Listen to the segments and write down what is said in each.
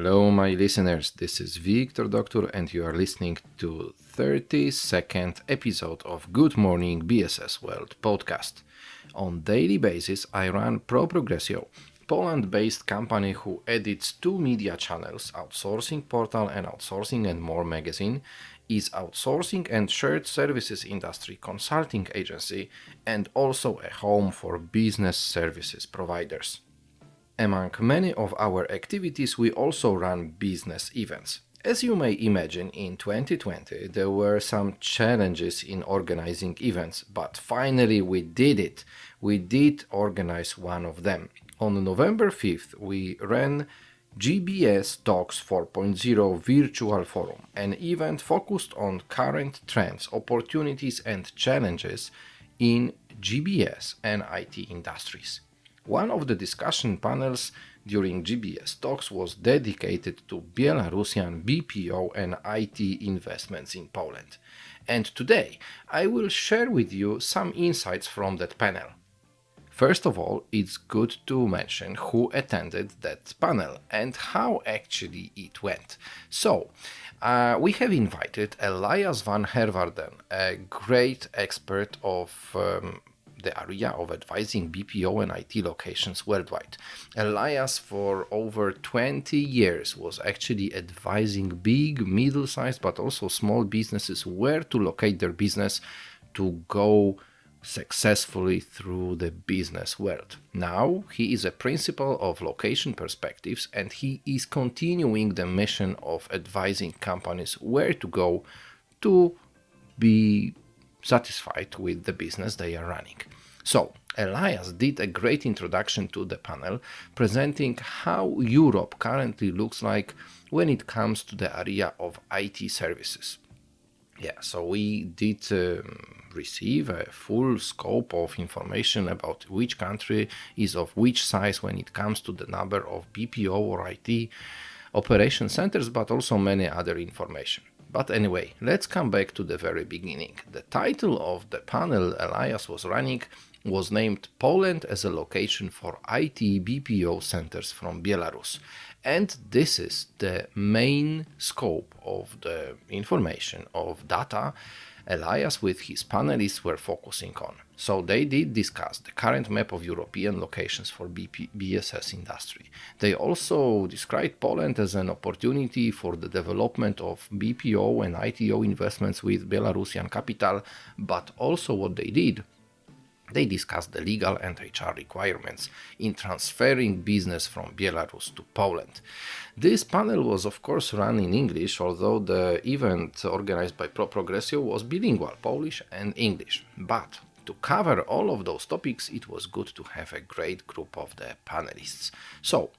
Hello, my listeners. This is Wiktor Doctor, and you are listening to 32nd episode of Good Morning BSS World podcast. On daily basis, I run Pro Progressio, Poland-based company who edits two media channels, Outsourcing Portal and Outsourcing and More magazine, is outsourcing and shared services industry consulting agency, and also a home for business services providers. Among many of our activities, we also run business events. As you may imagine, in 2020 there were some challenges in organizing events, but finally we did it. We did organize one of them. On November 5th, we ran GBS Talks 4.0 Virtual Forum, an event focused on current trends, opportunities, and challenges in GBS and IT industries. One of the discussion panels during GBS Talks was dedicated to Belarusian BPO and IT investments in Poland. And today I will share with you some insights from that panel. First of all, it's good to mention who attended that panel and how actually it went. So, we have invited Elias van Herwarden, a great expert of the area of advising BPO and IT locations worldwide. Elias, for over 20 years, was actually advising big, middle-sized, but also small businesses where to locate their business to go successfully through the business world. Now he is a principal of location perspectives, and he is continuing the mission of advising companies where to go to be satisfied with the business they are running. So, Elias did a great introduction to the panel, presenting how Europe currently looks like when it comes to the area of IT services. Yeah, so we did receive a full scope of information about which country is of which size when it comes to the number of BPO or IT operation centers, but also many other information. But anyway, let's come back to the very beginning. The title of the panel Elias was running was named Poland as a location for IT BPO centers from Belarus. And this is the main scope of the information, of data Elias with his panelists were focusing on. So they did discuss the current map of European locations for BSS industry. They also described Poland as an opportunity for the development of BPO and ITO investments with Belarusian capital, but also what they did, they discussed the legal and HR requirements in transferring business from Belarus to Poland. This panel was of course run in English, although the event organized by Pro Progressio was bilingual, Polish and English. But to cover all of those topics, it was good to have a great group of the panelists. So,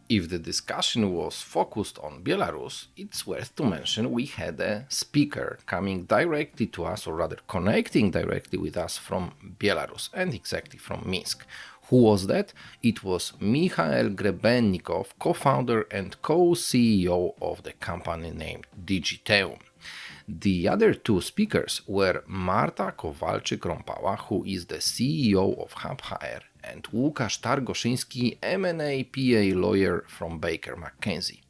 if the discussion was focused on Belarus, it's worth to mention we had a speaker coming directly to us, or rather connecting directly with us from Belarus, and exactly from Minsk. Who was that? It was Michael Grebennikov, co-founder and co-CEO of the company named Digiteum. The other two speakers were Marta Kowalczyk-Rąpała, who is the CEO of HubHR, and Łukasz Targoszyński, M&A PA lawyer from Baker McKenzie.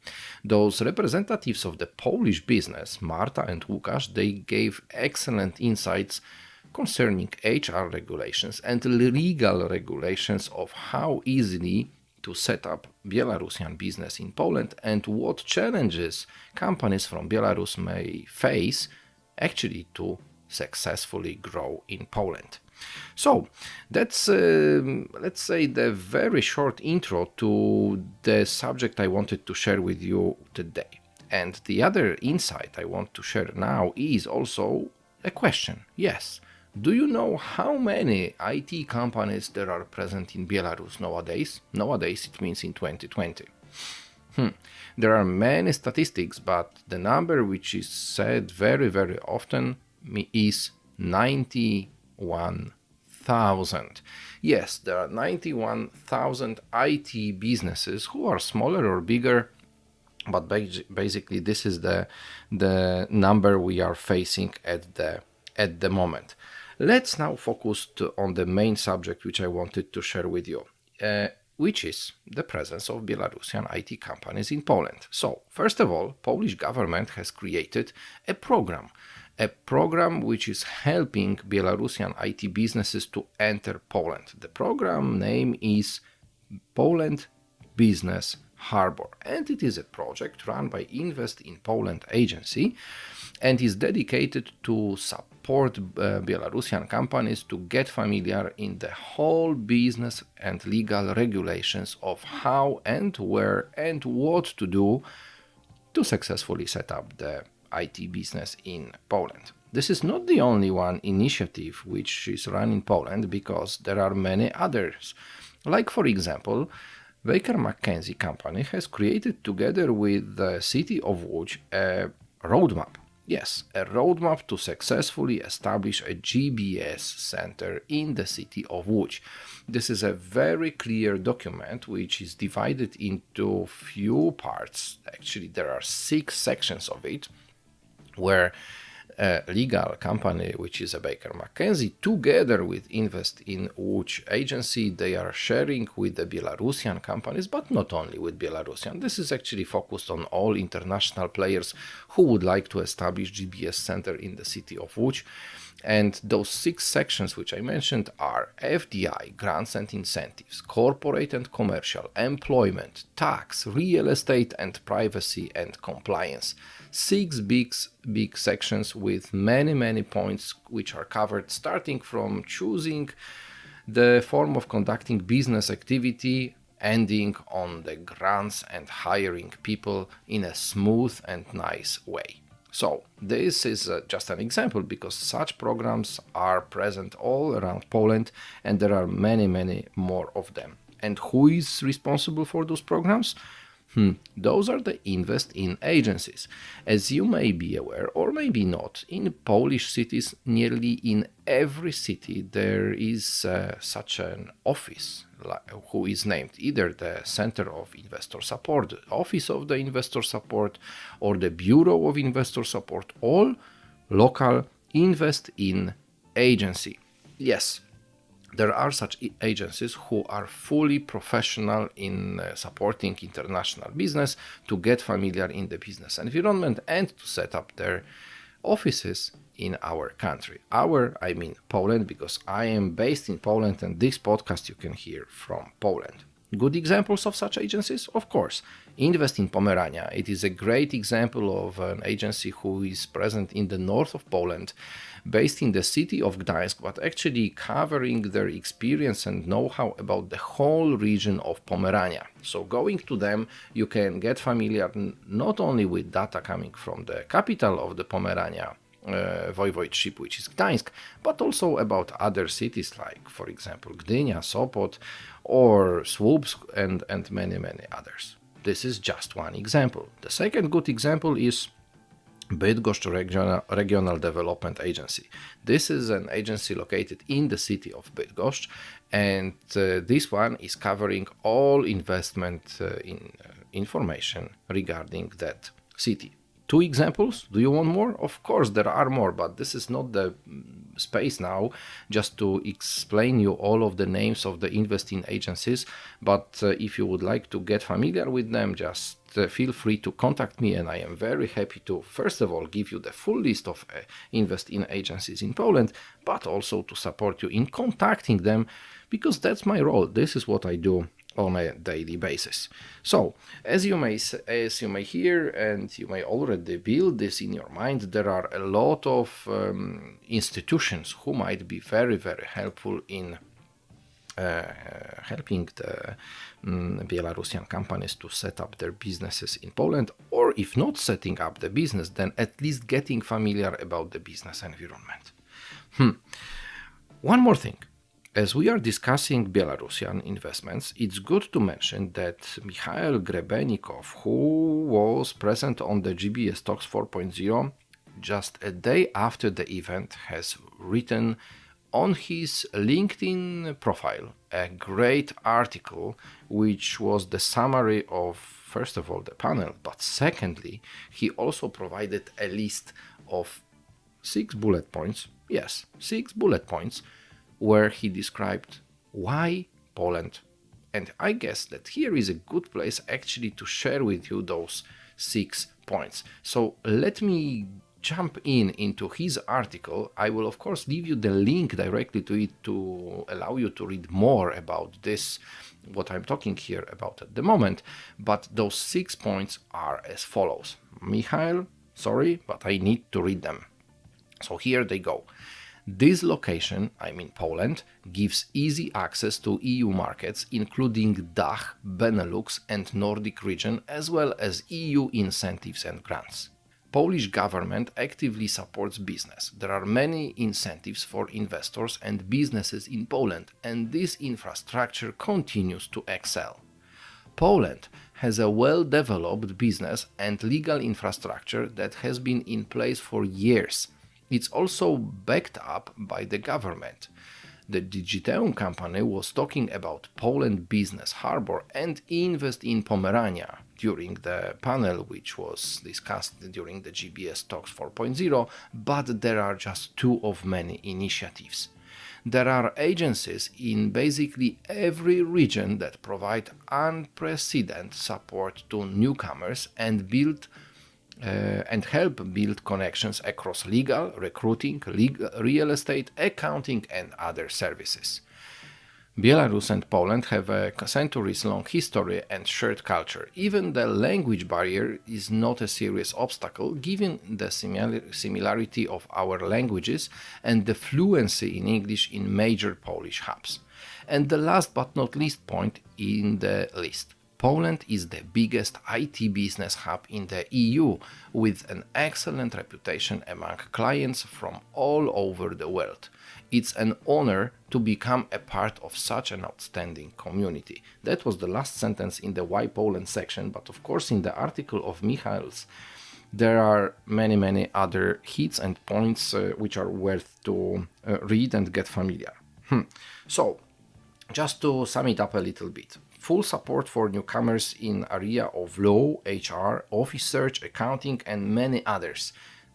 Those representatives of the Polish business, Marta and Łukasz, they gave excellent insights concerning HR regulations and legal regulations of how easily to set up Belarusian business in Poland and what challenges companies from Belarus may face actually to successfully grow in Poland. So that's, let's say, the very short intro to the subject I wanted to share with you today. And the other insight I want to share now is also a question. Yes, do you know how many IT companies there are present in Belarus nowadays? Nowadays, it means in 2020. There are many statistics, but the number which is said very, very often is 91,000. Yes, there are 91,000 IT businesses who are smaller or bigger, but basically this is the number we are facing at the moment. Let's now focus on the main subject which I wanted to share with you. which is the presence of Belarusian IT companies in Poland. So, first of all, Polish government has created a program which is helping Belarusian IT businesses to enter Poland. The program name is Poland Business Harbor, and it is a project run by Invest in Poland agency and is dedicated to support Belarusian companies to get familiar in the whole business and legal regulations of how and where and what to do to successfully set up the IT business in Poland. This is not the only one initiative which is run in Poland, because there are many others. Like, for example, Baker McKenzie company has created together with the city of Łódź a roadmap. Yes, a roadmap to successfully establish a GBS center in the city of Łódź. This is a very clear document which is divided into few parts. Actually, there are 6 sections of it, where a legal company, which is a Baker McKenzie, together with Invest in Łódź agency, they are sharing with the Belarusian companies, but not only with Belarusian. This is actually focused on all international players who would like to establish GBS center in the city of Łódź. And those 6 sections which I mentioned are FDI, grants and incentives, corporate and commercial, employment, tax, real estate and privacy and compliance. 6 big sections with many points which are covered, starting from choosing the form of conducting business activity, ending on the grants and hiring people in a smooth and nice way. So this is just an example, because such programs are present all around Poland and there are many more of them. And who is responsible for those programs? Those are the Invest in agencies. As you may be aware, or maybe not, in Polish cities, nearly in every city there is such an office who is named either the Center of Investor Support, the Office of the Investor Support, or the Bureau of Investor Support, all local Invest in agency. Yes, there are such agencies who are fully professional in supporting international business to get familiar in the business environment and to set up their offices in our country. I mean Poland, because I am based in Poland and this podcast you can hear from Poland. Good examples of such agencies? Of course, Invest in Pomerania. It is a great example of an agency who is present in the north of Poland, based in the city of Gdańsk, but actually covering their experience and know-how about the whole region of Pomerania. So going to them, you can get familiar not only with data coming from the capital of the Pomerania voivodeship, which is Gdańsk, but also about other cities like, for example, Gdynia, Sopot, or Słupsk, and many others. This is just one example. The second good example is Bydgoszcz Regional Development Agency. This is an agency located in the city of Bydgoszcz, and this one is covering all investment information regarding that city. 2 examples. Do you want more? Of course, there are more, but this is not the space now just to explain you all of the names of the investing agencies. But if you would like to get familiar with them, just feel free to contact me, and I am very happy to, first of all, give you the full list of investing agencies in Poland, but also to support you in contacting them, because that's my role. This is what I do on a daily basis. So, as you may hear, and you may already build this in your mind, there are a lot of institutions who might be very helpful in helping the Belarusian companies to set up their businesses in Poland, or if not setting up the business, then at least getting familiar about the business environment. One more thing. As we are discussing Belarusian investments, it's good to mention that Mikhail Grebenikov, who was present on the GBS Talks 4.0, just a day after the event, has written on his LinkedIn profile a great article, which was the summary of, first of all, the panel, but secondly, he also provided a list of 6 bullet points. Yes, 6 bullet points, where he described why Poland And I guess that here is a good place actually to share with you those 6 points. So let me jump into his article. I will of course leave you the link directly to it to allow you to read more about this, what I'm talking here about at the moment. But those 6 points are as follows. Michael, sorry, but I need to read them. So here they go. This location, I'm in Poland, gives easy access to EU markets, including DACH, Benelux and Nordic region, as well as EU incentives and grants. Polish government actively supports business. There are many incentives for investors and businesses in Poland, and this infrastructure continues to excel. Poland has a well-developed business and legal infrastructure that has been in place for years. It's also backed up by the government. The Digiteum company was talking about Poland Business Harbor and Invest in Pomerania during the panel which was discussed during the GBS Talks 4.0, but there are just 2 of many initiatives. There are agencies in basically every region that provide unprecedented support to newcomers and help build connections across legal, recruiting, real estate, accounting and other services. Belarus and Poland have a centuries-long history and shared culture. Even the language barrier is not a serious obstacle given the similarity of our languages and the fluency in English in major Polish hubs. And the last but not least point in the list. Poland is the biggest IT business hub in the EU, with an excellent reputation among clients from all over the world. It's an honor to become a part of such an outstanding community. That was the last sentence in the Why Poland section, but of course in the article of Michael's there are many other hits and points which are worth to read and get familiar. So, just to sum it up a little bit. Full support for newcomers in area of law, HR, office search, accounting and many others.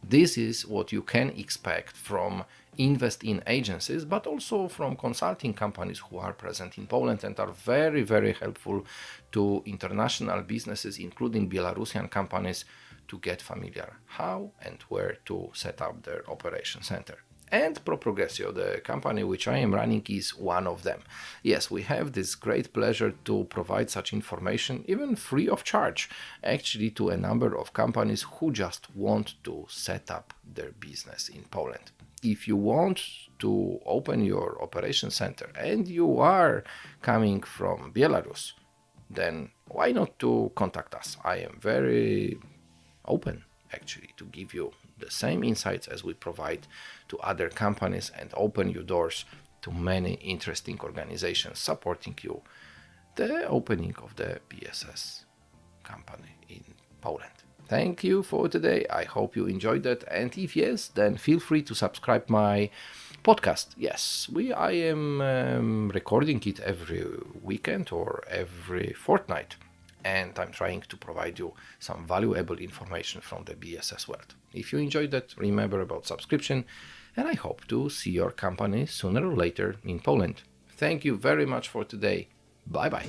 This is what you can expect from invest in agencies, but also from consulting companies who are present in Poland and are very helpful to international businesses, including Belarusian companies, to get familiar how and where to set up their operation center. And Pro Progressio, the company which I am running, is one of them. Yes, we have this great pleasure to provide such information, even free of charge, actually to a number of companies who just want to set up their business in Poland. If you want to open your operation center and you are coming from Belarus, then why not to contact us? I am very open actually to give you the same insights as we provide to other companies and open you doors to many interesting organizations supporting you the opening of the BSS company in Poland. Thank you for today. I hope you enjoyed that, and if yes, then feel free to subscribe my podcast. Yes, I am recording it every weekend or every fortnight, and I'm trying to provide you some valuable information from the BSS world. If you enjoyed that, remember about subscription, and I hope to see your company sooner or later in Poland. Thank you very much for today. Bye bye.